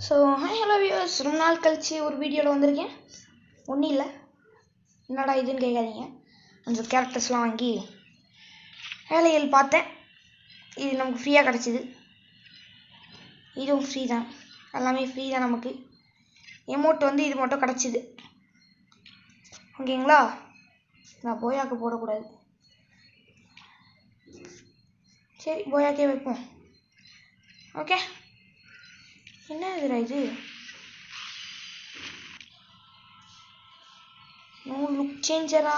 So hi hello viewers, ரொம்ப நாள் கழிச்சு ஒரு வீடியோவில் வந்திருக்கேன். ஒன்றும் இல்லை, என்னடா இதுன்னு கேட்காதீங்க. கொஞ்சம் கேரக்டர்ஸ்லாம் வாங்கி வேலைகள் பார்த்தேன். இது நமக்கு ஃப்ரீயாக கிடச்சிது. இதுவும் ஃப்ரீ தான், எல்லாமே ஃப்ரீ தான். நமக்கு எமௌண்ட் வந்து இது மட்டும் கிடச்சிது. ஓகேங்களா? நான் போயாக்கு போடக்கூடாது. சரி, போயாக்கே வைப்போம். ஓகே. என்ன இதுடா இது? No look சேஞ்சரா?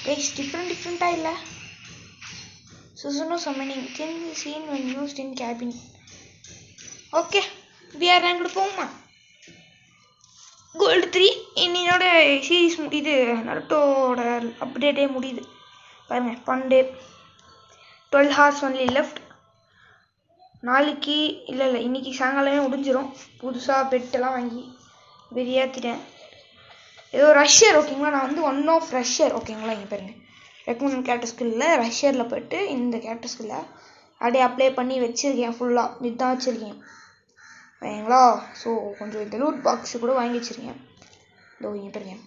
கைஸ், டிஃப்ரெண்ட்டாக இல்லை. Susanoo summoning can be seen when used in cabin. Okay, we are ranked போமா. கோல்டு 3 இன்னையோட சீரீஸ் முடியுது. நருட்டோட அப்டேட்டே முடியுது. பாருங்க, பண்டே 12 hours ஒன்லி லெஃப்ட். நாளைக்கு இல்லை இன்னைக்கு சாயங்காலமே முடிஞ்சிடும். புதுசாக பெட்டெல்லாம் வாங்கி வெறியாத்திட்டேன். ஏதோ ரஷ்யர். ஓகேங்களா? நான் வந்து ஒன் ஆஃப் ரஷ்யர். ஓகேங்களா? இங்கே பாருங்க, ரெக்கமெண்ட் கேரக்டர் ஸ்கில்லில் ரஷ்யரில் போய்ட்டு இந்த கேரக்டர் ஸ்கில்லை அப்படியே அப்ளை பண்ணி வச்சுருக்கேன். ஃபுல்லாக இதுதான் வச்சுருக்கேன். ஓகேங்களா? ஸோ கொஞ்சம் இந்த லூட் பாக்ஸு கூட வாங்கி வச்சுருக்கேன். இதோ இங்கே பாருங்க.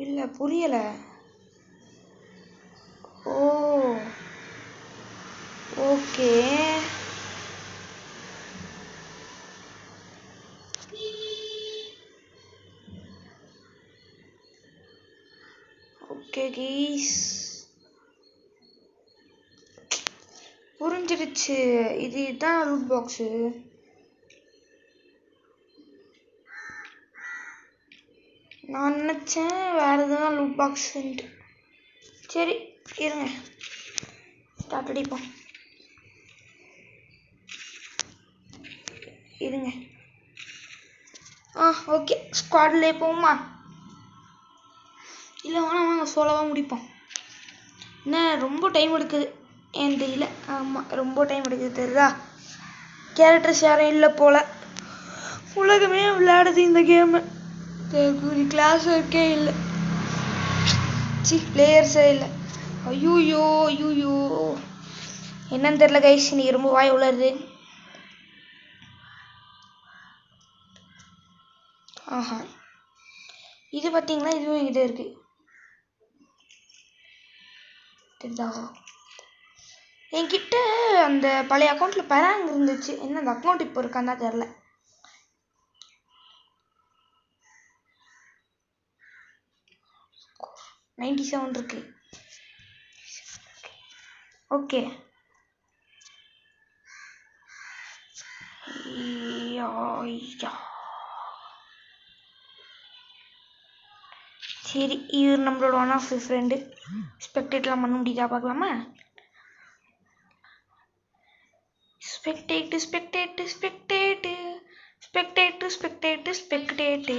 இல்லை, புரியலை. ஓ ஓகே, ஓகே கீஸ், புரிஞ்சிடுச்சு. இதுதான் லூட் பாக்ஸு. நான் நினச்சேன் வேறு எதுவும் லூட் பாக்ஸுன்ட்டு. சரி இருங்க, ஸ்டார்ட் அடிப்போம். இருங்க. ஓகே, ஸ்குவாட்லேயே போகுமா? இல்லை வேணாம், வாங்க சோலோவாக முடிப்போம். என்ன ரொம்ப டைம் எடுக்குது ஏன்னு தெரியல. ஆமாம், ரொம்ப டைம் எடுக்குது தெரியுதா? கேரக்டர்ஸ் யாரும் இல்லை போல். உலகமே விளையாடுது இந்த கேமு. கிளாஸ் ஒர்க்கே இல்லை, பிளேயர்ஸே இல்லை. ஐயூயோ ஐயூயோ, என்னன்னு தெரில கைஸ். இன்னைக்கு ரொம்ப வாய் உளருது. ஆஹா, இது பார்த்தீங்களா? இதுவும் என்கிட்ட இருக்கு. தெரியுதா? என்கிட்ட அந்த பழைய அக்கௌண்ட்டில் பெராங் இருந்துச்சு. என்ன அந்த அக்கௌண்ட் இப்போ இருக்கான்னு தான் தெரில. $97 இருக்கு. ஓகே, சரி. இவர் நம்மளோட ஒன் ஆஃப் ஃப்ரெண்டு. ஸ்பெக்டேட்லாம் பண்ண முடியுதா பார்க்கலாமா? ஸ்பெக்டேட்டு ஸ்பெக்டேட்டு ஸ்பெக்டேட்டு ஸ்பெக்டேட்டு ஸ்பெக்டேட்டு ஸ்பெக்டேட்டு.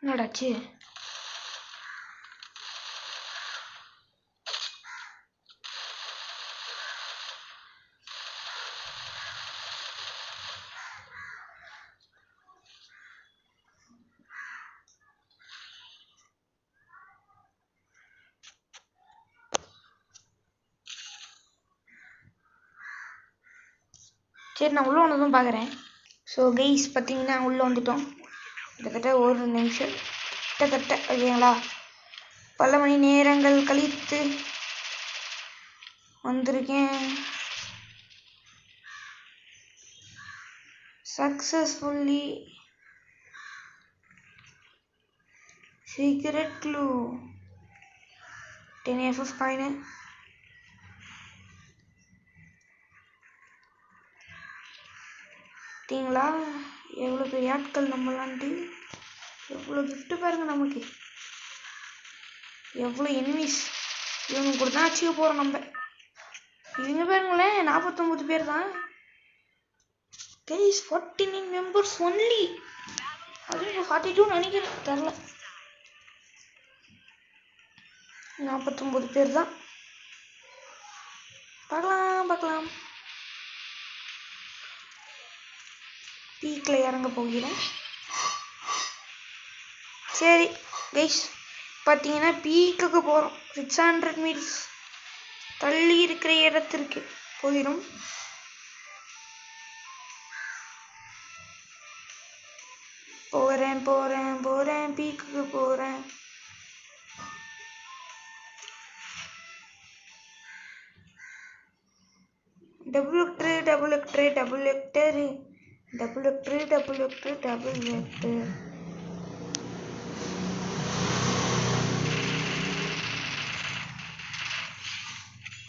என்னடாச்சு? சரி, நான் உள்ளே வந்ததும் பார்க்குறேன். ஸோ கைஸ் பார்த்தீங்கன்னா உள்ளே வந்துட்டோம். கிட்டத்தட்ட ஒரு நிமிஷம் கிட்டத்தட்ட. ஓகேங்களா? பல மணி நேரங்கள் கழித்து வந்திருக்கேன். Successfully secret clue 10 FF coin. பார்த்தீங்களா எவ்வளோ பெரிய ஆட்கள் நம்மளான்ட்டு? எவ்வளோ கிஃப்ட்டு பாருங்கள் நமக்கு, எவ்வளோ எனிமீஸ். இவங்க கூட தான் அடிச்சுக்க போகிறோம் நம்ம. இவங்க பாருங்களேன், 49 பேர் தான் கைஸ். 49 members only. அதுவும் 42 நினைக்கிறேன், தெரில. 49 பேர் தான். பார்க்கலாம் பார்க்கலாம். பீக்கில் இறங்க போகிறேன். சரி கைஸ், பார்த்தீங்கன்னா பீக்குக்கு போகிறோம். 600 மீட்டர்ஸ் தள்ளி இருக்கிற இடத்திற்கு போகிறோம். போகிறேன் பீக்குக்கு போகிறேன். Double Hector.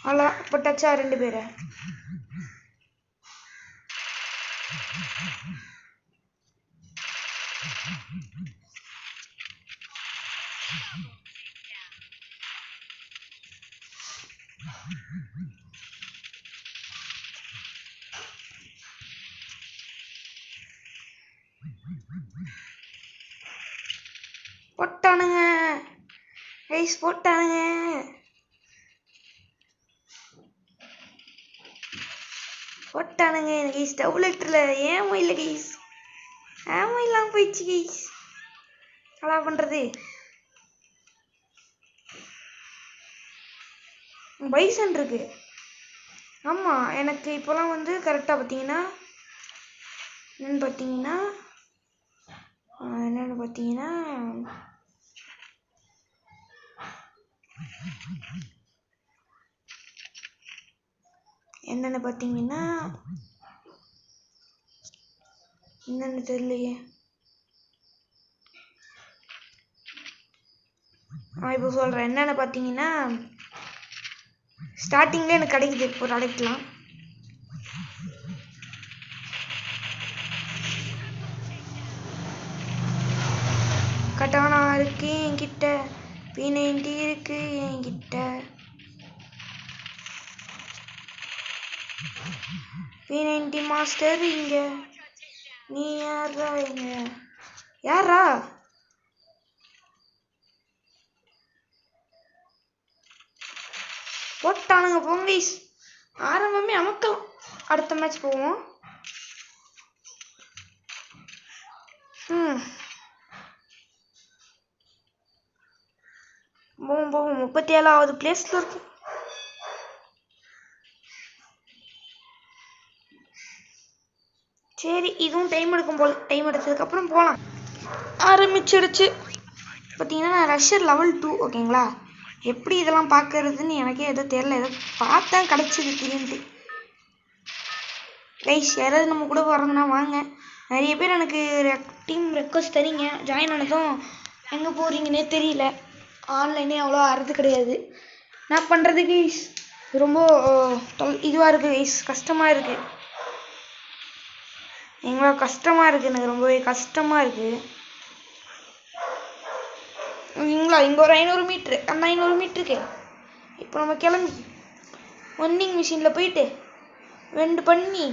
அவ்வளோ பட்டாச்சா 2 பேரை. போட்டானுங்க கைஸ், போட்டானுங்க. எனக்கு கைஸ் டபுள் ஹெக்டர்ல ஏன் இல்லை கைஸ், ஆமா இல்லாமல் போயிடுச்சு கைஸ். நல்லா பண்றது. பைசன் இருக்கு. ஆமா, எனக்கு இப்போலாம் வந்து கரெக்டா பார்த்தீங்கன்னா என்னன்னு பார்த்தீங்கன்னா என்னன்னு தெரியலையே. இப்போ சொல்கிறேன். என்னென்னு பார்த்தீங்கன்னா ஸ்டார்டிங்லேயே எனக்கு கிடைக்குது ஒரு அடைக்கலாம். கட்டானா இருக்கு என்கிட்ட, P90 இருக்கு என்கிட்ட. P90 மாஸ்டர் இங்க. நீ யாரா? இங்க யாரா? போட்டானுங்க போங்கீஸ். ஆரம்பமே அமக்கலாம். அடுத்த மேட்ச் போவோம். போவோம் 37வது பிளேஸ்ல இருக்கு. சரி, இதுவும் டைம் எடுக்கும் போல. டைம் எடுத்ததுக்கப்புறம் போகலாம். ஆரம்பிச்சிடுச்சு. பார்த்தீங்கன்னா நான் ரஷ்யர் லெவல் 2. ஓகேங்களா? எப்படி இதெல்லாம் பார்க்கறதுன்னு எனக்கே எதுவும் தெரியல. ஏதோ பார்த்தேன் கிடச்சிது திடீர்னு. கைஸ், யாராவது நம்ம கூட வரதுன்னா வாங்க. நிறைய பேர் எனக்கு டீம் ரெக்வஸ்ட் தரீங்க. ஜாயின் ஆனதும் எங்கே போகிறீங்கன்னே தெரியல. ஆன்லைனே அவ்வளோ ஆறது கிடையாது. நான் பண்ணுறது கைஸ் ரொம்ப இதுவாக இருக்குது கைஸ். கஷ்டமாக இருக்குது. எங்களோட கஷ்டமாக இருக்குது. எனக்கு ரொம்பவே கஷ்டமாக இருக்குது. இங்களா இங்கே ஒரு 500 மீட்ரு. அந்த 500 மீட்டருக்கு இப்போ நம்ம கிளம்பி ஒன்னிங் மிஷினில் போயிட்டு வெண்டு பண்ணி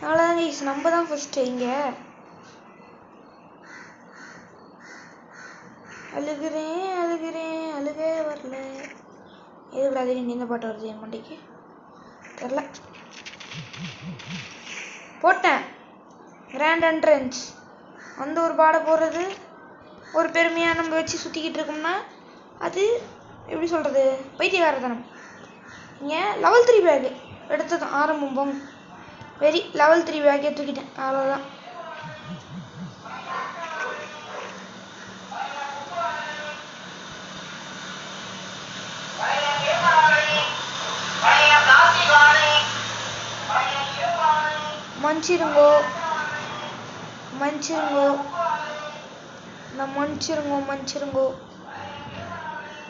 அவ்வளோதான் கைஸ். நம்ம தான் ஃபஸ்ட்டு. இங்கே அழுக வரல. எதுக்கூட அது இந்த பாட்டு வருது என் மண்டைக்கு தெரில. போட்டேன் கிராண்ட் என்ட்ரன்ஸ். அந்த ஒரு பாட போடுறது ஒரு பெருமையாக நம்ம வச்சு சுற்றிக்கிட்டு இருக்கோம்னா அது எப்படி சொல்கிறது, பைத்தியகாரத்தனம். ஏன் லெவல் 3 பேக்கு எடுத்தது ஆரம்பம் போங்க. வெரி லெவல் 3 பேக்கே தூக்கிட்டேன். அவ்வளோதான். மன்னிச்சிருங்கோ.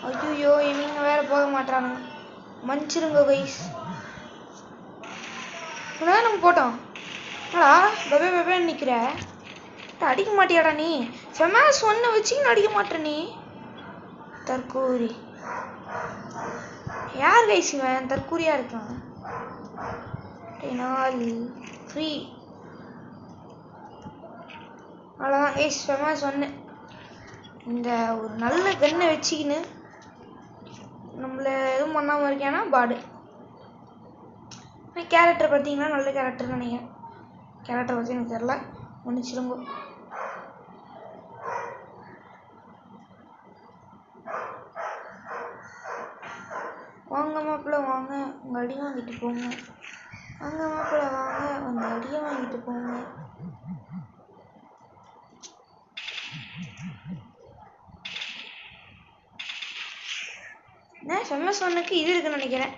ஐயோ, இவங்க வேற போக மாட்டானுங்க. மன்னிச்சிருங்கோ கைஸ். இவ்வளோ நம்ம போட்டோம். என்னடா பெபே நிற்கிற? அடிக்க மாட்டியாடா நீ? ஃபெமாஸ் 1 வச்சுக்கின்னு அடிக்க மாட்டேற நீ? தற்கூரி. யார் கைஸ் இவன்? தற்கூரியாக இருக்கான். நாள் ஃப்ரீ. அவ்வளோதான் கைஸ். ஃபெமாஸ் 1 இந்த ஒரு நல்ல கன்னை வச்சுக்கின்னு நம்மள எதுவும் பண்ணாமல் இருக்கானா பாடு. கேரக்டர் பார்த்தீங்கன்னா நல்ல கேரக்டர்னு நினைக்கிறேன். கேரக்டர் பற்றி எனக்கு தெரில, மன்னிச்சிருங்க. வாங்க மாப்பிள்ள வாங்க, உங்கள் அடி வாங்கிட்டு போங்க. வாங்க மாப்பிள்ள வாங்க, உங்கள் அடியை வாங்கிட்டு போங்க. ஃபேமஸ் ஒன்னுக்கு இது இருக்குன்னு நினைக்கிறேன்.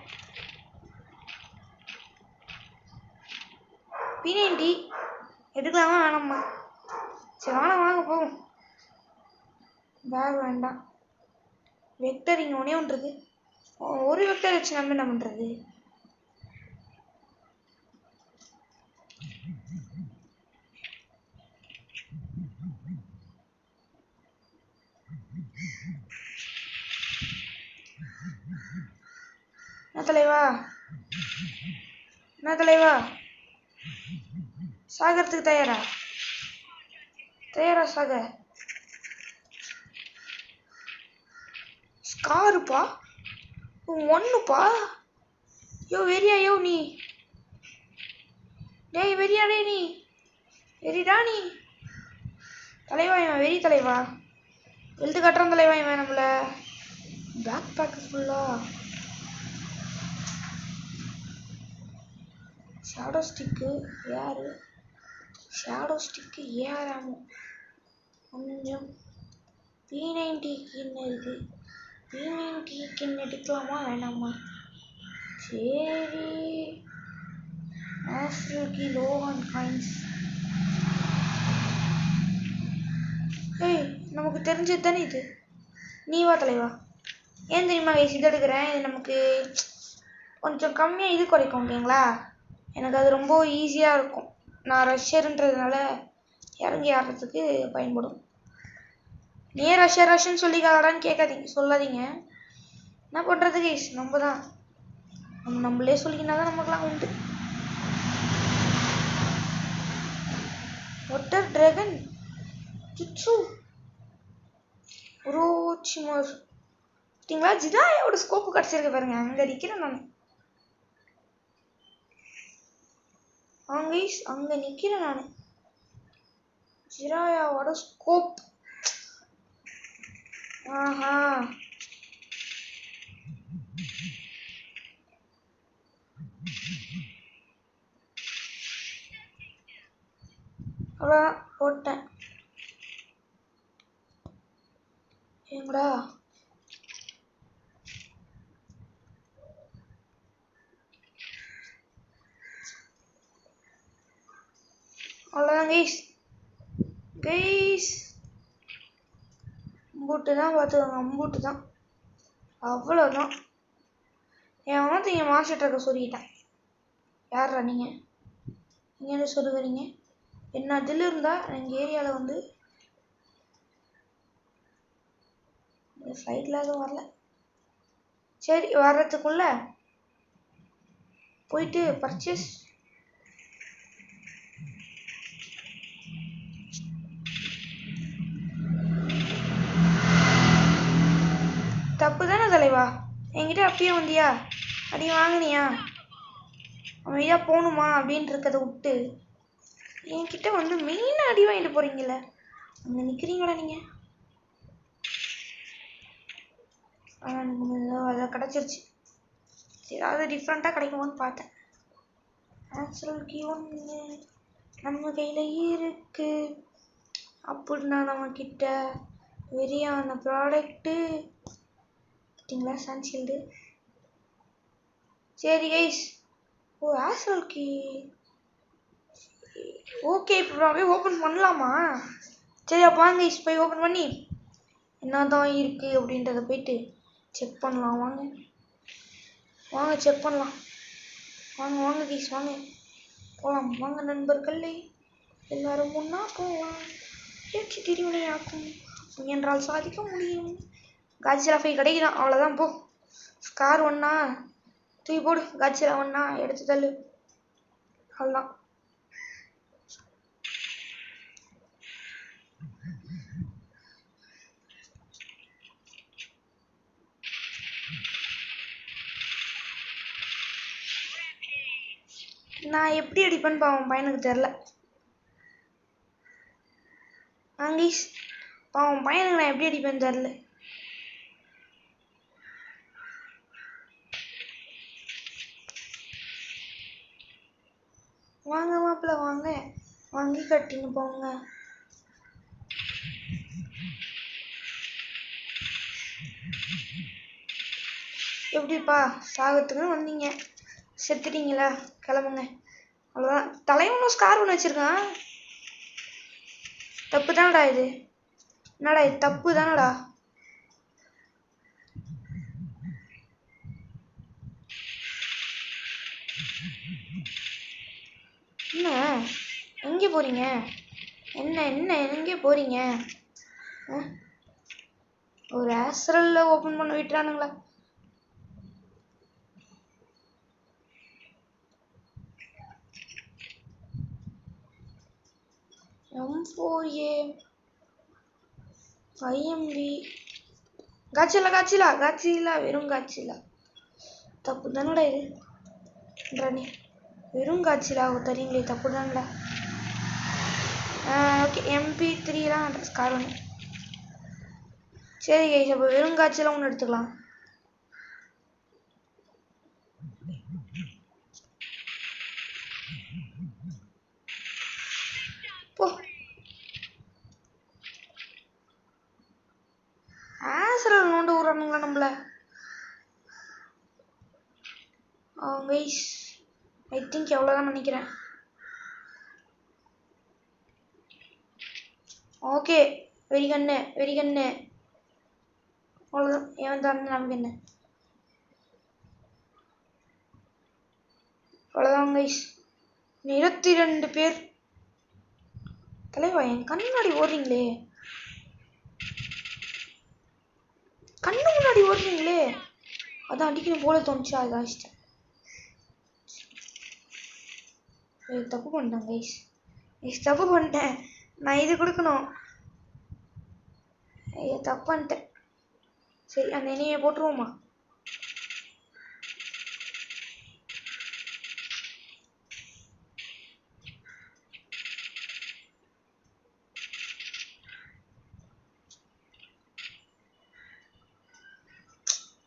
P90 எடுக்கலாமா வேணாமா? சரி வேணாம், வாங்க போவோம். பேக் வேண்டாம். வெக்டர் இங்கே ஒன்றே ஒன்று இருக்கு. ஒரு வெக்டர் வச்சு நம்ம என்ன பண்ணுறது? என்ன தலைவா சாகறதுக்கு தயாரா சாக? ஸ்காருப்பா, ஒன்றுப்பா. யோ வெறியா, யோ நீ டேய் வெறியா, டே நீ வெறிடா நீ. தலைவா இவன் வெறி தலைவா, எழுத்து கட்டுறான் தலைவா இவன். நம்மள பேக் பேக் ஃபுல்லா ஷேடோ ஸ்டிக்கு. யாரு ஷேடோ ஸ்டிக்கு? ஏறாமோ கொஞ்சம் P90 கின்னு இருக்கு. P90 கின்னு எடுக்கலாமா வேணாமா? சரி, ஆஸ்ட்ரல்கி லோ ஆன் காயின்ஸ். ஏய் நமக்கு தெரிஞ்சது தானே இது. நீ வா தலைவா. ஏன் தெரியுமா இது எடுக்கிறேன்? இது நமக்கு கொஞ்சம் கம்மியாக இது குறைக்கும், ஓகேங்களா? எனக்கு அது ரொம்ப ஈஸியாக இருக்கும். நான் ரஷ்யர்ன்றதுனால இறங்கி ஆடுறதுக்கு பயன்படும். நீ ரஷ்யன்னு சொல்லிக்காடான்னு கேட்காதீங்க, சொல்லாதீங்க. என்ன பண்ணுறது கைஸ், நம்ம தான் நம்மளே சொல்லிக்கினா தான் நமக்குலாம் உண்டு. Water dragon jutsu Orochimaru. பார்த்தீங்களா ஜிதாயோட ஸ்கோப்பு கிடச்சிருக்கு பாருங்க. அங்கே நிற்கிறேன் நான். அங்கே நிற்கிறேன் நான். ஜிராயாவோட ஸ்கோப். ஆஹா, அவ்வளோதான் போட்டேன். ஏங்கடா அவ்வளோதான் கைஸ். அம்பூட்டு தான் பார்த்துக்கோங்க, அம்பூட்டு தான், அவ்வளோதான். என் வந்து இங்கே மாஸ்டர் ட்ரக்கை சொல்லிட்டேன். யாரா நீங்கள்? நீங்கள் என்ன சொல்லுகிறீங்க? என்ன அதில் இருந்தால் எங்கள் ஏரியாவில் வந்து ஃப்ளைட்டில் எதுவும் வரல. சரி, வர்றதுக்குள்ள போயிட்டு பர்ச்சேஸ். தப்பு தானே தலைவா? என்கிட்ட அப்பயே வந்தியா, அடி வாங்கினியா, அமைதியாக போகணுமா அப்படின்ட்டு இருக்கதை விட்டு என்கிட்ட வந்து மெயினாக அடி வாங்கிட்டு போகிறீங்கள. அங்கே நிற்கிறீங்களா நீங்கள்? அதை கிடச்சிருச்சு. ஏதாவது டிஃப்ரெண்ட்டாக கிடைக்குமோன்னு பார்த்தேன். ஆக்சுவல்கி ஒன்று நம்ம கையில் இருக்கு அப்படின்னா நம்மக்கிட்ட வெறியான ப்ராடக்ட்டு. பார்த்தீங்களா சன்ஷீல்டு. சரி கைஸ். ஓ ஆக்சுவல்கி ஓகே, இப்போ அப்படியே ஓப்பன் பண்ணலாமா? சரி அப்போ வாங்க கைஸ், போய் ஓப்பன் பண்ணி என்ன தான் இருக்குது அப்படின்றத போயிட்டு செக் பண்ணலாம். வாங்க செக் பண்ணலாம். வாங்க கைஸ், வாங்க போகலாம். வாங்க நண்பர்களே, எல்லாரும் முன்னா போகலாம். ஏற்றி திருவினையாக்கும் என்றால் சாதிக்க முடியும். காட்சியில் போய் கிடைக்குதான், அவ்வளோதான். போ ஸ்கார் ஒன்றா தூக்கி போடு, காட்சியில் ஒன்றா எடுத்து தள்ளு, அவ்வளோதான். நான் எப்படி அடிப்பேன்னு பாவம் பையனுக்கு தெரில. கைஸ் பாவம் பையனுக்கு நான் எப்படி அடிப்பேன்னு தெரில. வாங்க மாப்பிள்ள வாங்க, வாங்கி கட்டின்னு போங்க. எப்படிப்பா சாகத்துக்குன்னு வந்தீங்க, செத்துட்டீங்களா? கிளம்புங்க, அவ்வளோதான். தலைவனும் ஸ்கார் ஒன்று வச்சிருக்கான். தப்பு தானடா இது, என்னடா இது தப்பு தானடா. என்ன எங்கே போறீங்க? என்ன என்ன எங்கே போறீங்க? ஒரு ஆஸ்ட்ரல்ல ஓபன் பண்ண விட்டுறானுங்களா? M4A 5MB காட்சிலா வெறும் காட்சிலா. தப்பு தானடா இது நீ வெறும் காட்சிலா தெரியுங்களே, தப்பு தானடா. ஓகே MP3 ஸ்கார் ஒன்று. சரி கைஸ், அப்போ வெறும் காட்சிலாம் ஒன்று எடுத்துக்கலாம். போ ஆஸ்ட்ரல் நோண்டு விடுறானுங்களா நம்மள. கைஸ் ஐ திங்க் எவ்வளோதான் நினைக்கிறேன். ஓகே வெரி கண்ணு அவ்வளோதான். ஏன் தான் நமக்கு என்ன, அவ்வளோதான் கைஸ். 22 பேர். தலைவா என் கண்ணாடி ஓடுறீங்களே, கண்ணு முன்னாடி ஓடுறீங்களே, அதான் அடிக்கணும் போல தோணுச்சு, அதான் இஷ்டம். தப்பு பண்ணிட்டேன் கைஸ், தப்பு பண்ணிட்டேன். நான் இது கொடுக்கணும், தப்பு பண்ணிட்டேன். சரி அந்த எண்ணெயை போட்டுருவோமா?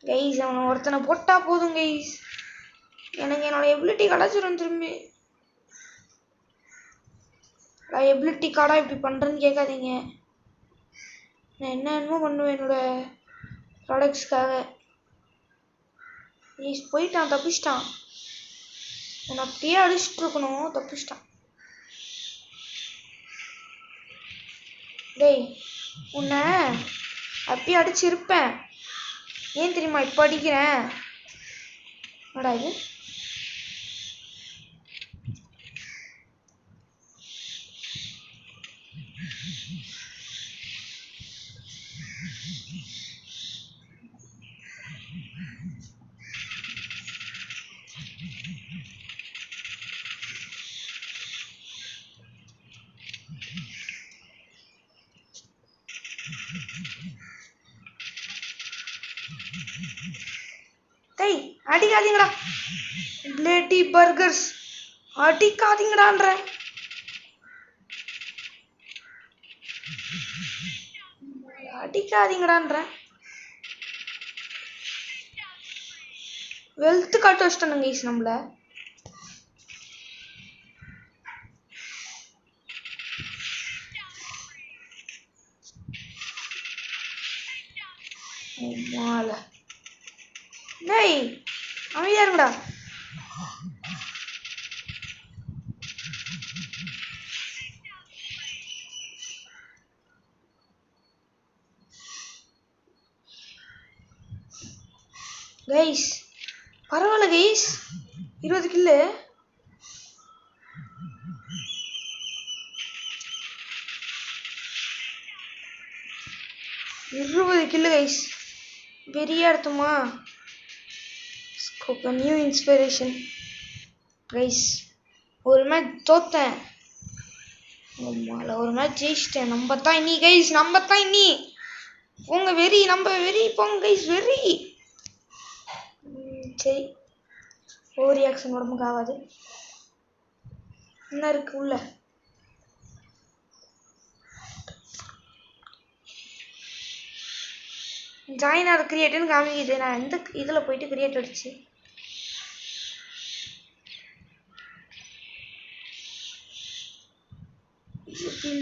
கைஸ் அவனை ஒருத்தனை போட்டா போதும் கைஸ், எனக்கு என்னோட எபிலிட்டி கிடச்சிரும் திரும்பி. எபிலிட்டி கார்டா இப்படி பண்ணுறேன்னு கேட்காதீங்க, நான் என்னென்னமோ பண்ணுவேன் என்னோட ப்ராடக்ட்ஸ்க்காக. கைஸ் போயிட்டான், தப்பிச்சிட்டான். உன்னை அப்படியே அடிச்சுட்டு இருக்கணும், தப்பிச்சிட்டான். டேய் உன்னை அப்படியே அடிச்சிருப்பேன், ஏன் தெரியுமா இப்போ அடிக்கிறேன்? என்னடா இது? டேய் அடிக்காதீங்கடா, பிளேட்டி பர்கர்ஸ் அடிக்காதீங்கடான்ற. அடிக்காதீங்கடான்ற. வெல்த் காட்ட வச்சிட்டானுங்க கைஸ் நம்மள. டேய் அமைதியா இருங்கடா. கைஸ் பரவாயில்ல கைஸ், 20 கில்லு. கைஸ் வெறியா எடுத்துமா. New inspiration guys. ஒரு மேட்ச் தோத்தேன், ஒரு மேட்ச் ஜெயிச்சிட்டேன். நம்ம தான் இனி கைஸ், நம்ம தான் இனி. போங்க வெறி, நம்ம வெறி போங்க கைஸ், வெறி. சரி ஓவர் ரியாக்ஷன் உடம்புக்கு ஆகாது. என்ன இருக்கு உள்ள? ஜாயின் ஆர் கிரியேட்னு காமிக்குது. நான் எந்த இதில் போயிட்டு கிரியேட் அடிச்சு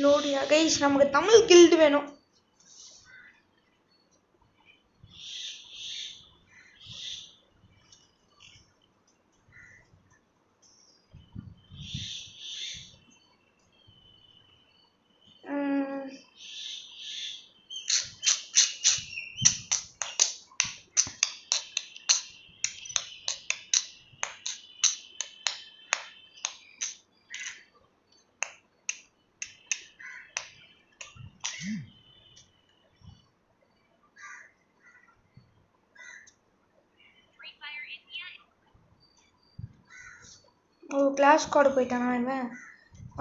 லோடியா கைஸ்? நமக்கு தமிழ் கில்டு வேணும். ஓ கிளாஸ் கோடு போயிட்டானா இவன்?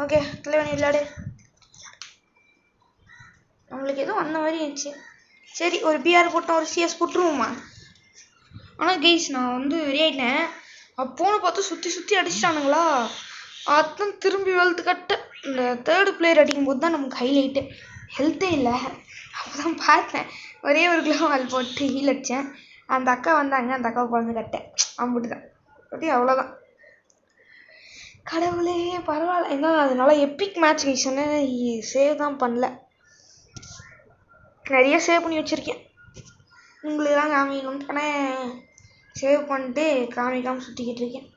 ஓகே தலைவனி விளையாடு. நம்மளுக்கு எதுவும் அந்த மாதிரி இருந்துச்சு. சரி ஒரு பிஆர் போட்டோம், ஒரு சிஎஸ் போட்டுருவோமா? ஆனால் கைஸ் நான் வந்து ரெடி ஆகிட்டேன். அப்போன்னு பார்த்து சுற்றி சுற்றி அடிச்சிட்டானுங்களா, அதான் திரும்பி வெல்த்து கட்ட இந்த தேர்டு பிளேயர் அடிக்கும்போது தான் நமக்கு ஹைலைட்டு. ஹெல்த்தே இல்லை. அப்போ தான் பார்த்தேன், ஒரே ஒரு கிலோவால் போட்டு ஹீல் அடித்தேன். அந்த அக்கா வந்தாங்க, அந்த அக்காவை குழந்தை கட்டேன். அம்பிட்டு தான் அப்படி, அவ்வளோதான். கடவுளே பரவாயில்ல. ஏன்னா அதனால எப்பிக் மேட்ச் கைஸ்ன்னு சேவ் தான் பண்ணல. நிறைய சேவ் பண்ணி வச்சுருக்கேன், உங்களுக்கெல்லாம் காமிக்கணும்னு. ஆனால் சேவ் பண்ணிட்டு காமிக்காமல் சுற்றிக்கிட்டு இருக்கேன்.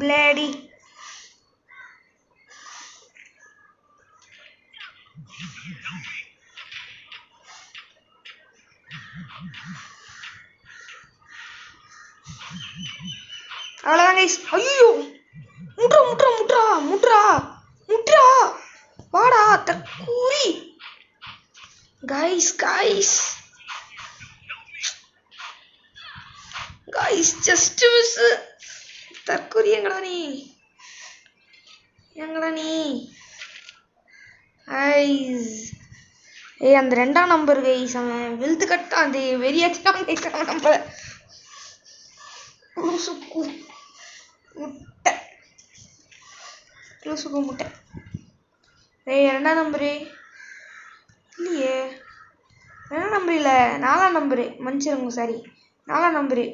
பிளேடி அவ்வளோதான் கைஸ். ஐயோ முட்ரா முட்ரா முட்ரா முட்ரா முட்ரா, வாடா தக்கூரி. Guys guys guys just miss. தற்கொலை எங்கடா நீ, எங்கடா நீ? ஐஸ் ஏய் அந்த 2ஆம் நம்பர் கைஸ், அவன் வெல்த்து கட்டா அந்த வெறியாச்சும் கைஸ். அவன் நம்பரை லூசுக்கு முட்டை, லூசுக்கு முட்டை. ஏய் 2ஆம் நம்பரு இல்லையே, 2ஆம் நம்பர் இல்லை, 4ஆம் நம்பரு. மன்னிச்சிருங்க, சாரி 4ஆம் நம்பரு.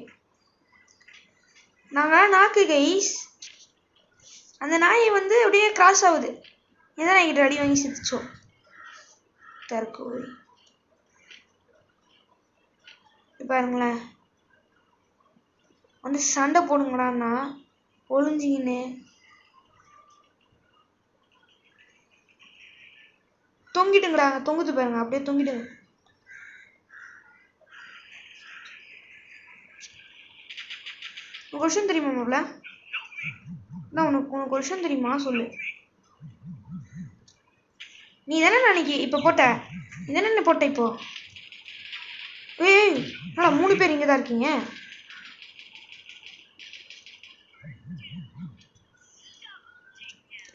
நாங்கள் நாக்கு கைஸ். அந்த நாயை வந்து அப்படியே கிராஸ் ஆகுது. எதான் நாய்கிட்ட அடி வாங்கி செத்துச்சோம். தற்கொலை பாருங்களேன், வந்து சண்டை போடுங்கடான்னா ஒளிஞ்சிங்கன்னு தொங்கிட்டுங்கடாங்க. தொங்குது பாருங்க, அப்படியே தொங்கிடுங்க. உனக்கு விஷயம் தெரியுமா மாப்ள? நான் உனக்கு விஷயம் தெரியுமா சொல்லு. நீ தானே அன்னைக்கு இப்போ போட்ட, நீ தானே போட்ட இப்போ? ஏய் என்னடா 3 பேர் இங்கே தான் இருக்கீங்க?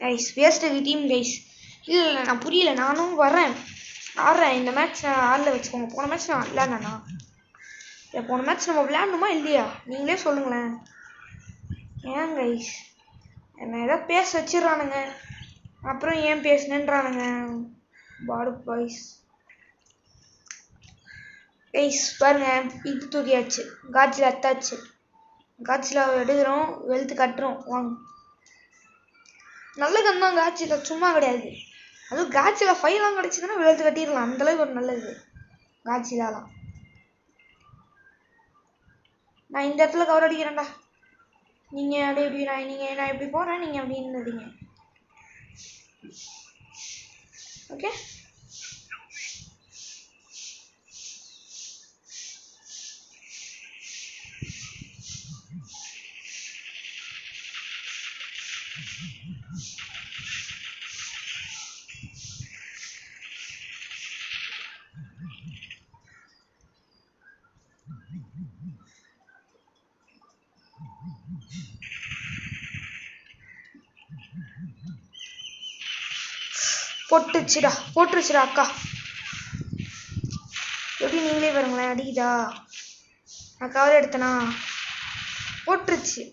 Guys waste team guys. இல்லை இல்லை நான் புரியல, நானும் வரேன் ஆடுறேன். இந்த மேட்ச் நான் ஆடல வச்சுக்கோங்க. போன மேட்ச் நான் விளையாடணா, இல்லை போன மேட்ச் நம்ம விளையாடணுமா இல்லையா நீங்களே சொல்லுங்களேன். ஏன் கைஸ் என்ன ஏதாவது பேச வச்சிடறானுங்க, அப்புறம் ஏன் பேசுனேன்றானுங்க. பாடு பாய்ஸ் கைஸ் பாருங்க, இது தூக்கியாச்சு, காட்சியில் அத்தாச்சு. காட்சியில் எடுக்கிறோம், வெல்த்து கட்டுறோம். வாங்க, நல்ல கன் தான் காட்சியில், சும்மா கிடையாது. அதுவும் காட்சியில் 5 கிடச்சிதுன்னா வெல்த்து கட்டிடலாம். அந்தளவுக்கு ஒரு நல்லது காட்சியிலாம். நான் இந்த இடத்துல கவர் அடிக்கிறேன்டா. நீங்கள் அப்படியே எப்படி நான் எப்படி போகிறேன், நீங்கள் அப்படி இருந்தீங்க. ஓகே போட்டுருச்சுடா அக்கா. எப்படி நீங்களே பாருங்களேன், அடிக்குதா? நான் கவர் எடுத்தனா போட்டுருச்சு.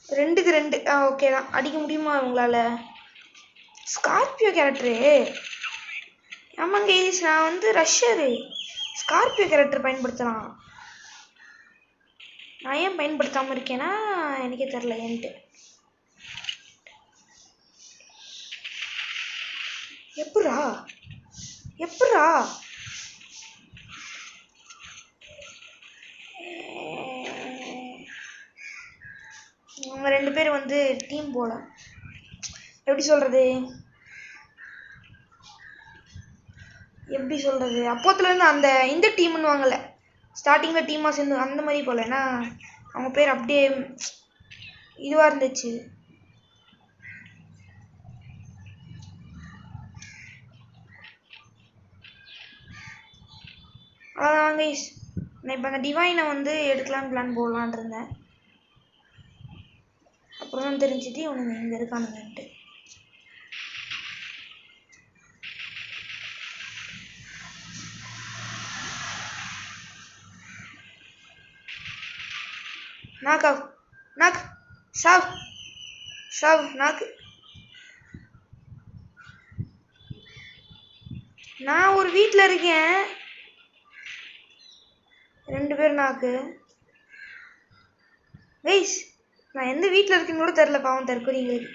2க்கு 2. ஓகே தான். அடிக்க முடியுமா உங்களால? Scorpio character. ஆமாங்க கைஸ், நான் வந்து ரஷ்யரு. ஸ்கார்பியோ கேரக்டர் பயன்படுத்தலாம். நான் ஏன் பயன்படுத்தாமல் இருக்கேன்னா எனக்கே தெரில ஏன்ட்டு. எப்படா அவங்க 2 பேர் வந்து டீம் போல. எப்படி சொல்றது அப்போத்துல இருந்து அந்த இந்த டீம்னு வாங்கல, ஸ்டார்டிங்ல டீமா சேர்ந்து அந்த மாதிரி போல. ஏன்னா அவங்க பேர் அப்படியே இதுவா இருந்துச்சு. அதான் கைஸ், நான் இப்போ அந்த டிவைனை வந்து எடுக்கலான்னு பிளான் போடலான் இருந்தேன். அப்புறம் தான் தெரிஞ்சுது இவனுங்க இங்கே இருக்கானுங்கன்ட்டு. நான் ஒரு வீட்டில் இருக்கேன். 2 பேர் நாக்கு. கைஸ், நான் எந்த வீட்டில் இருக்குன்னு கூட தெரில. பாவம் தற்கொலைங்களுக்கு.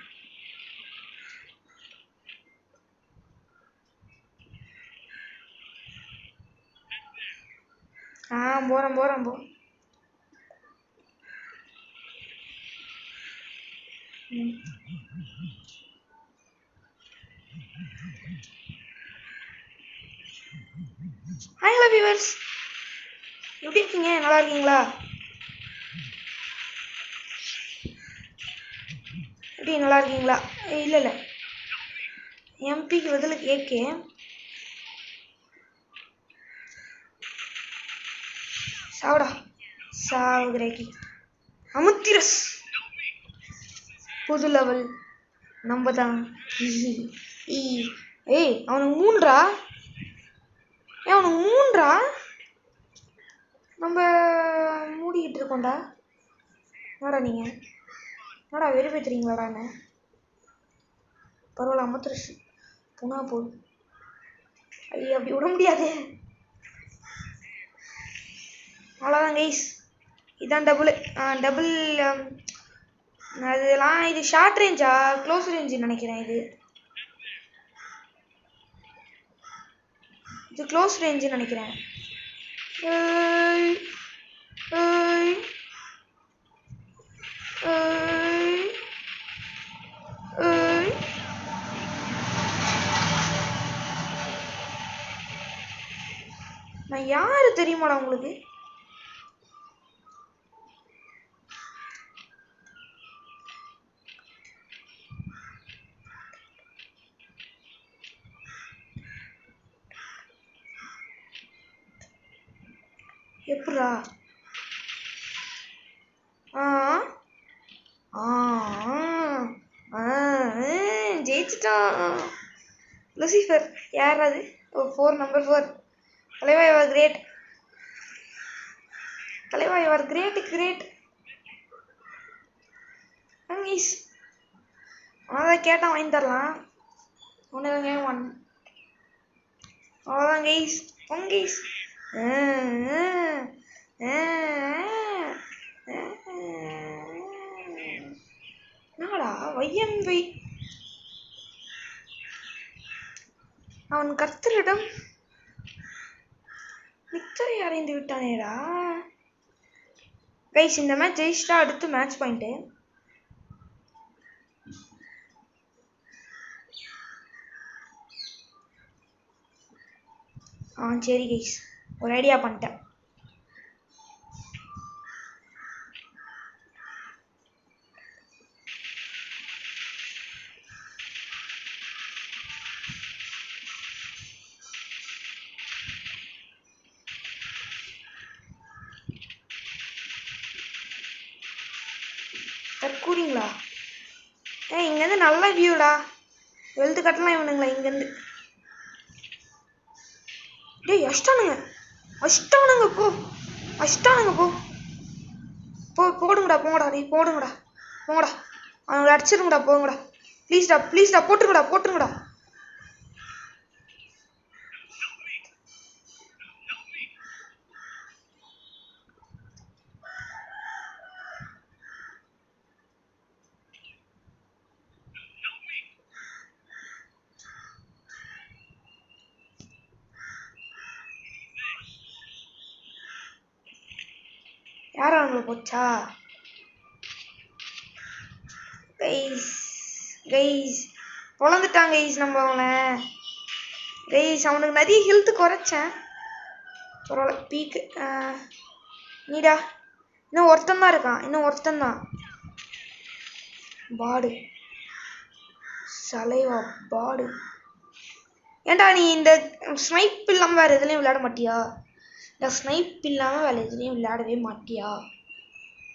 போறேன். ஹலோ வியூவர்ஸ், எப்படி இருக்கீங்க? நல்லா இருக்கீங்களா? இல்லை எம்பிக்கு பதில் கேக்கு. சாவு கிரேக்கி அமுத்திரஸ். புது லெவல் நம்ம தான். ஏய் அவனுக்கு 3 நம்ம மூடிக்கிட்டு இருக்கோம்டா. என்னடா நீங்க வெறுப்பேத்துறீங்களாடா என்ன? பரவாயில்ல, அமுத்திரஸ் புனா போதும். ஐயா அப்படி விட முடியாது. அவ்வளோதான் கைஸ், இதான் டபுள். அதெல்லாம் இது ஷார்ட் ரேஞ்சா க்ளோஸ் ரேஞ்சு நினைக்கிறேன். இது க்ளோஸ் ரேஞ்சு நினைக்கிறேன். நான் யாரு தெரியுமாடா உங்களுக்கு? எப்படா? ஜெயிச்சிட்டான் லூசிஃபர். யார் அது? 4 நம்பர் 4. தலைவா யுவர் கிரேட். கிரேட். அதான் கேட்டால் வாங்கி தரலாம். அவ்வளோதான் கைஸ். என்னடா வையம்பை அவன் கர்த்தரிடம் விக்டரி அடைந்து விட்டானேடா. கைஸ், இந்த மேட்ச் ஜெயிச்சிட்டா அடுத்து மேட்ச் பாயிண்ட்டு. சரி கைஸ், ஒரு ஐடியா பண்ணிட்டேன். தற்கூறிங்களா? இங்கேருந்து நல்ல வியூடா. வெளுத்து கட்டலாம் இவனுங்களா இங்கேருந்து. டேய் அஷ்டானுங்க போ. அஷ்டானுங்க போடுங்கடா போங்கடா. டேய் போடுங்கடா. அவனுங்களை அடிச்சிருங்கடா. போங்கடா ப்ளீஸ்டா போட்டுருங்கடா. யார் அவங்களை போச்சா? கைஸ் பொழந்துட்டாங்க கைஸ். நம்ம அவனுக்கு நிறைய ஹெல்த் குறைச்சேன். பரவாயில்ல. பீக்கு நீடா. இன்னும் ஒருத்தன் தான். பாடு சலைவா பாடு. ஏண்டா நீ இந்த ஸ்னைப் இல்லாமல் வேறு எதுலேயும் விளையாட மாட்டியா? விளையாடவே மாட்டியா?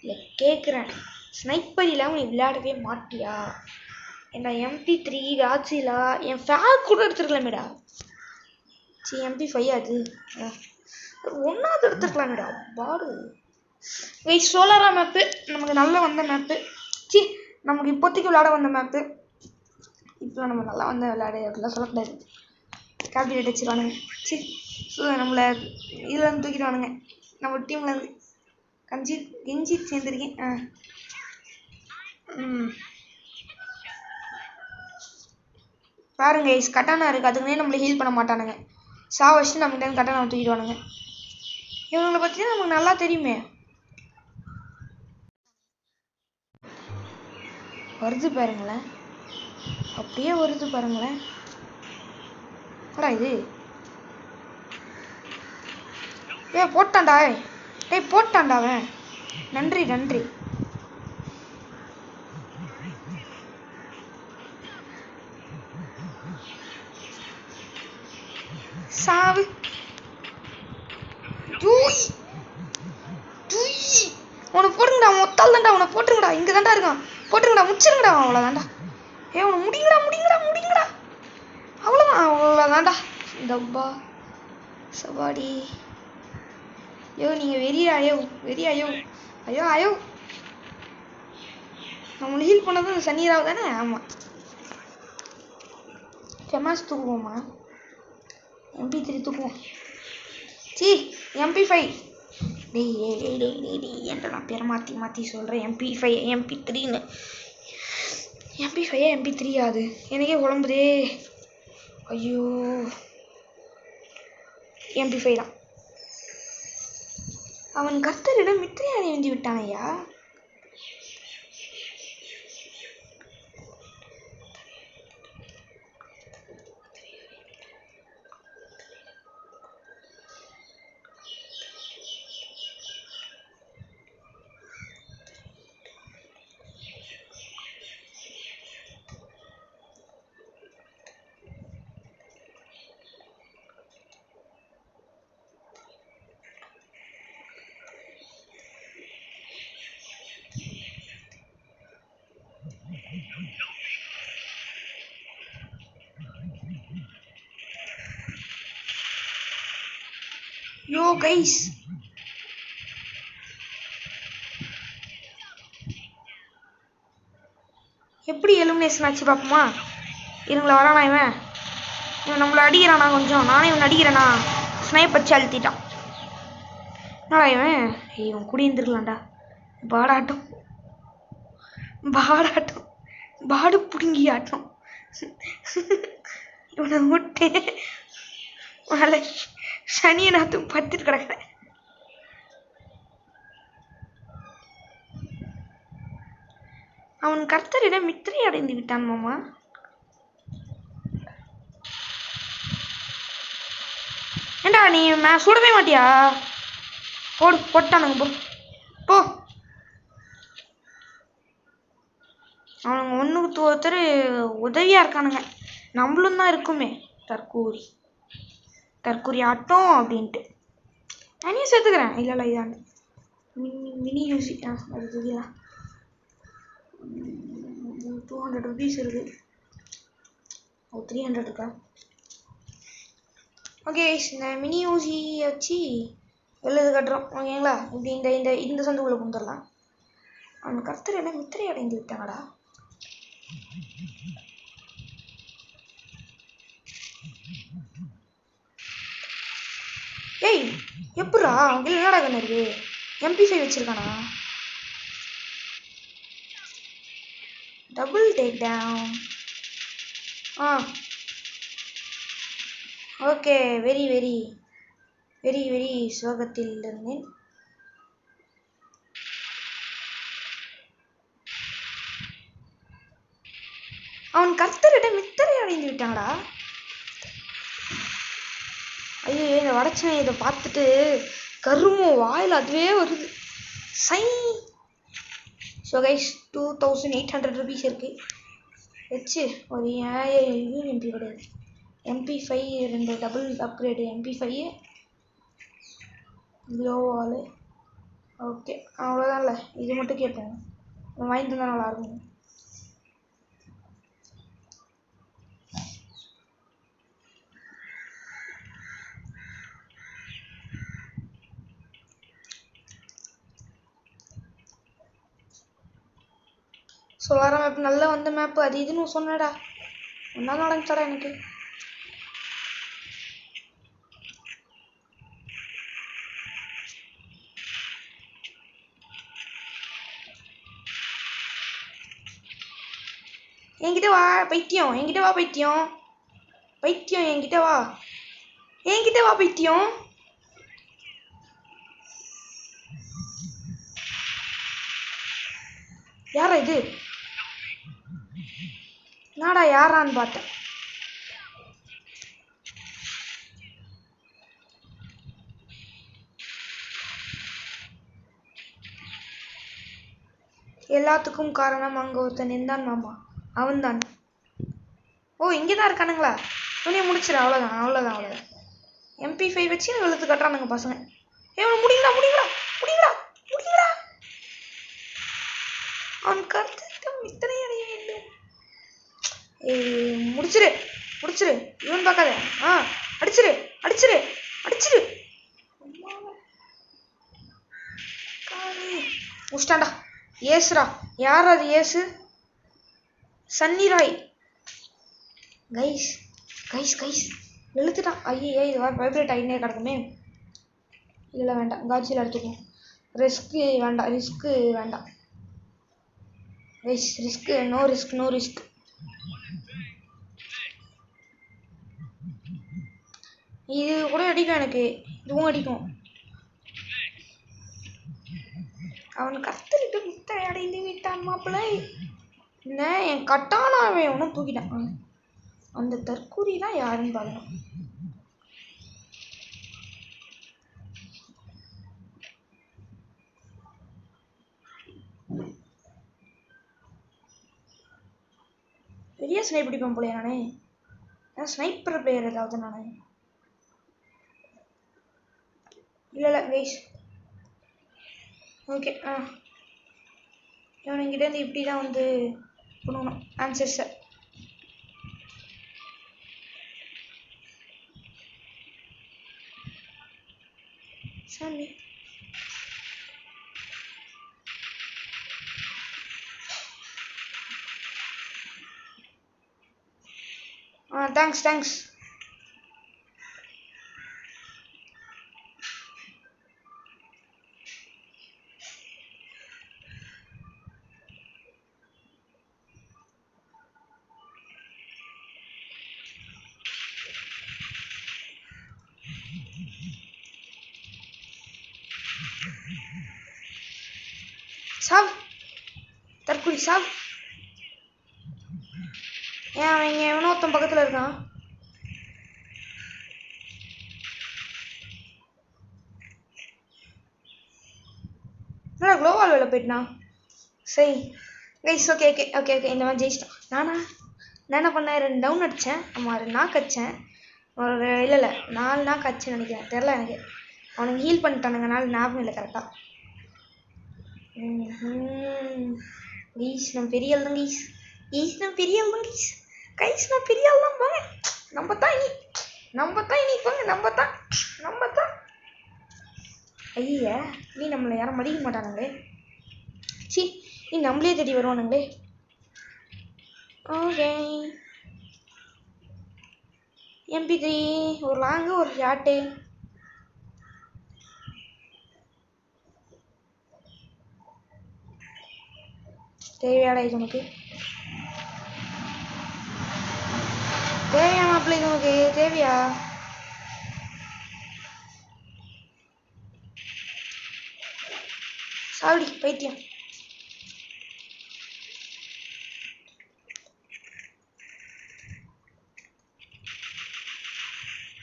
இல்லை கேட்குறேன். ஸ்னைப்பர் இல்லாமல் நீ விளையாடவே மாட்டியா? ஏண்டா MP3 ராட்சிலா என் ஃபேக் கூட எடுத்துருக்கலாமேடா. MP5 அது ஒன்றாவது எடுத்துருக்கலாமேடா. பாடு சோலாரா மேப்பு நமக்கு நல்லா வந்த மேப்பு. நமக்கு இப்போதைக்கு விளையாட வந்த மேப்பு. இப்போ நம்ம நல்லா வந்த விளையாடலாம் சொல்லக்கூடாது. காப்பிரைட் வச்சுருவானுங்க. நம்மளை இதில் வந்து தூக்கிடுவானுங்க. நம்ம டீம்லேருந்து கெஞ்சி சேர்ந்துருக்கேன். பாருங்க கட்டானா இருக்குது. அதுக்குன்னே நம்மளை ஹீல் பண்ண மாட்டானுங்க. வச்சுட்டு நம்மகிட்ட கட்டானா தூக்கிடுவானுங்க. இவங்களை பற்றி நமக்கு நல்லா தெரியுமே. வருது பாருங்களேன். அப்படியே வருது பாருங்களேன். இது போட்டான்டா. அவன். நன்றி. சாவு. உன போட்டுங்கடா. மொத்தால் தான்டா. உன போட்டுருங்கடா. இங்க தான்டா இருக்கான். போட்டுருங்கடா. முடிச்சிருங்கடா. அவ்வளோதான்டா. உன முடிங்கடா. அவ்வளோதான்டா. டப்பா சவாடி. நீங்க வெறியாயோ. ஐயோ நம்மளை ஹீல் பண்ணதும் சன்னீராவ் தானே? ஆமாம். ஃபெமாஸ் தூக்குவோமா? MP3 தூக்குவோம். MP5 என்ற நான் பேரை மாற்றி சொல்கிறேன். MP5 MP3ன்னு. MP5 MP3 அது எனக்கே குழம்புதே. ஐயோ MP5 தான். அவன் கர்த்தரிடம் மித்திரையானை வேண்டி விட்டான் ஐயா. யோ கைஸ் எப்படி எலிமினேஷன் ஆச்சு பார்ப்போமா? இருங்களா வரானா இவன் நம்மளை அடிக்கிறானா கொஞ்சம். நானே இவன் அடிக்கிறேனா? ஸ்னைப் வச்சு அழுத்திட்டான். என்னடா இவன் குடியிருந்துருக்கலாம்டா. பாடாட்டம் பாடு புடுங்கி ஆட்டம். இவனை விட்டு மேலே சனியை நாத்தும் படுத்துட்டு கிடக்குறேன். அவன் கர்த்தரிடம் மித்திரை அடைந்து விட்டான் மாமா. ஏண்டா நீ சுடவே மாட்டியா? போட்டானுங்க போ. அவனுங்க ஒன்றுக்கு ஒருத்தர் உதவியாக இருக்கானுங்க. நம்மளும் தான் இருக்குமே தற்கூரி ஆட்டம் அப்படின்ட்டு. நானே சேர்த்துக்கிறேன். இல்லை இதாண்டு மினி யூசி அது தூக்கிடலாம். 200 rupees இருக்கு. ஓ 300 இருக்கா? ஓகே இந்த மினி ஊசி வச்சு எழுது கட்டுறோம் ஓகேங்களா. இப்படி இந்த இந்த இந்த சந்துக்குள்ளே கொண்டுடலாம். அவன் கர்த்தர் என்ன மித்திரை அடைந்து விட்டாங்கடா. ஏய் எப்படா அவங்க என்னடா கண்ணு இருக்கு? MP5 வச்சிருக்கானா? Double take down. Okay very very very very சோகத்தில் இருந்தேன். அவன் கர்த்தரிட மித்தரை அடைந்து விட்டாங்கடா. ஐயோ இந்த வடச்சனை இதை பார்த்துட்டு கருமோ வாயில் அதுவே வருது. சை. ஸோ கைஸ் 2800 rupees இருக்கு வச்சு ஒரு 1000 MP கிடையாது. MP5 2 டபுள் அப்கிரேடு MP5 க்ளோவால். ஓகே அவ்வளோதான்ல, இது மட்டும் கேட்போம். வாங்கி தந்தால் நல்லாயிருக்கும். சோலார மேப் நல்லா வந்த மேப்பு அது இதுன்னு சொன்னடா. ஒன்றா நடந்துச்சாடா எனக்கு. என்கிட்ட வா பைத்தியம், என்கிட்ட வா பைத்தியம், பைத்தியம் என்கிட்ட வா, என்கிட்ட வா பைத்தியம். யாரா இது? நாடா யாரான்னு பார்த்தேன். எல்லாத்துக்கும் காரணம் அங்கே ஒருத்தன் நின்றான் மாமா, அவன்தான். ஓ இங்கே தான் இருக்கானுங்களா? துணியை முடிச்சிட. அவ்வளோதான் அவ்வளோதான் அவ்வளோதான். MP5 வச்சு வெளுத்து கட்டுறானுங்க பசங்க. ஏன் முடியுங்களா முடியுங்களா முடியுங்களா முடியுங்களா? அவன் கருத்திட்டம் இத்தனை அடைய வேண்டும். முடிச்சிரு முடிச்சிரு. இவன் பார்க்காத. அடிச்சிரு அடிச்சிரு அடிச்சிரு. முடிச்சிட்டான்டா. ஏசுடா. யார் அது Yesu? Sunny Roy. Guys guys guys வெளுத்துட்டான். ஐயே இது வைப்ரேட் ஆகினே கிடக்குமே. இல்லை வேண்டாம், காட்சியில் எடுத்துக்குவோம். ரிஸ்க்கு வேண்டாம், ரிஸ்க்கு வேண்டாம் கைஸ். Risk no risk no risk. இது கூட அடிக்கும் எனக்கு, இதுவும் அடிக்கும். அவன் கத்தரிட்டு முத்தை அடைந்து விட்டான் மாப்பிள்ளை. என்ன என் கட்டானாவே ஒன்றும் தூக்கிட்டான். அந்த தற்கூரி தான் யாருன்னு பார்க்கணும். பெரிய ஸ்னைப் பிடிப்பேன் போலையா நானே. ஸ்னைப்பர் பிளேயர் ஏதாவது நானே. இல்லை கைஸ். ஓகே இவனுங்கிட்டேருந்து இப்படி தான் வந்து பண்ணணும் ஆன்சர்ஸை. சாமி தேங்க்ஸ் தேங்க்ஸ். சாவ் தற்கொலை சாவ். ஏன் அவன் இங்கே எவனோ ஒருத்தன் பக்கத்தில் இருக்கான். என்னடா க்ளோவால் வேலை போயிட்டுனா. சரி guys okay okay okay okay. இந்த மாதிரி ஜெயிச்சிட்டான். நான் என்ன பண்ணேன், 2 டவுன் அடித்தேன். ஆமாம் 2 நாக்கு அடித்தேன். ஒரு இல்லை 4 நாக்கு அடிச்சேன்னு நினைக்கிறேன், தெரில எனக்கு. அவனுக்கு ஹீல் பண்ணிட்டானுங்க, ஞாபகம் இல்லை கரெக்டாக. கைஸ் நம்ம பெரிய ஆள் தான் கைஸ். கைஸ் நம்ம பெரிய ஆள் தான் கைஸ். கைஸ் நம்ம பெரிய ஆள் தான் போங்க. நம்ம தான் இனி போங்க. நம்ம தான் ஐயா நீ நம்மளை யாரும் மதிக்க மாட்டானுங்களே. சி நீ நம்மளே தேடி வருவானுங்களே. ஓகே MP3 ஒரு லாங்கு ஒரு ஷார்ட்டு. தேவையாடா இது உனக்கு? தேவையா மாப்பிள்ள இது உனக்கு? தேவையா? சாவடி பைத்தியம்.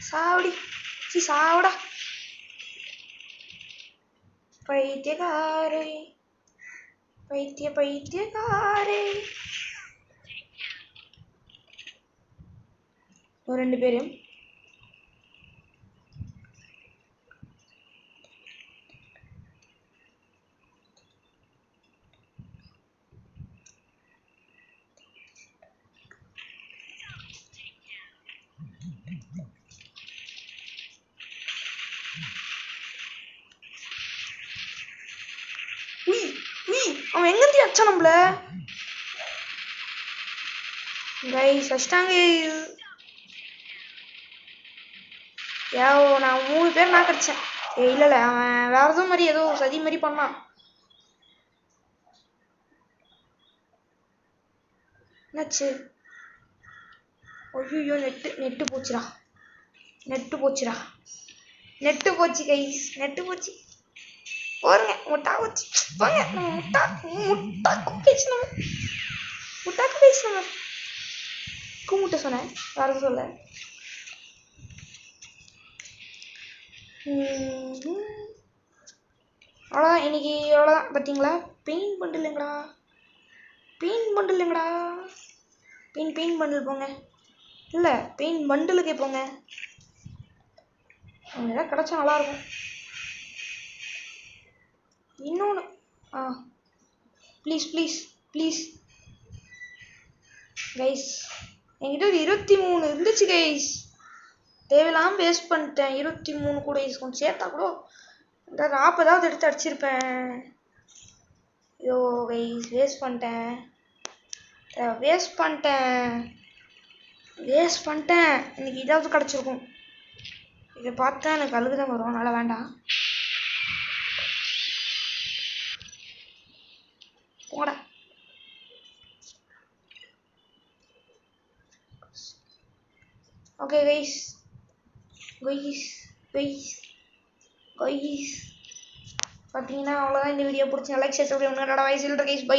சாவடி சி சாவடா பைத்தியக்காரே பைத்தியக்காரே. ஒரு 2 பேரும் அவன் எங்கேருந்து அடிச்சான் நம்மள? கைஸ் அடிச்சிட்டாங்க. நான் 3 பேர் நான் கடிச்சேன். இல்ல அவன் வேற ஏதோ மாதிரி ஏதோ சதி மாதிரி பண்ணான். என்னாச்சு? ஐயோ நெட்டு போச்சு கைஸ். நெட்டு போச்சு போருங்க. முட்டா போச்சு போங்க. முட்டாக்கு பேசணும். கூமுட்ட சொன்னேன் வேற சொல்ல. அவ்வளோதான் இன்னைக்கு. அவ்வளோதான் பார்த்தீங்களா? பெயின் பண்டில்லைங்களா? பெயின் பண்டில் போங்க. இல்லை பெயின் பண்டிலுக்கே போங்க. அவங்க ஏதாவது கிடச்சா நல்லாயிருக்கும். இன்னொன்று ப்ளீஸ் கைஸ் என்கிட்ட ஒரு 23 இருந்துச்சு கைஸ். தேவையில்லாமல் வேஸ்ட் பண்ணிட்டேன். 23 கூட கொஞ்சம் சேர்த்தா கூட 40 எடுத்து அடிச்சிருப்பேன். ஐயோ கைஸ் வேஸ்ட் பண்ணிட்டேன். இன்னைக்கு இதாவது கிடச்சிருக்கும். இதை பார்த்தா எனக்கு அழுகுதான் வரும். அதனால வேண்டாம். போடா. ஓகே கைஸ் பார்த்தீங்கன்னா அவ்வளோதான். இந்த வீடியோ பிடிச்சி லைக் ஷேர் பண்ணி என்னோட வயசில் கைஸ் பை.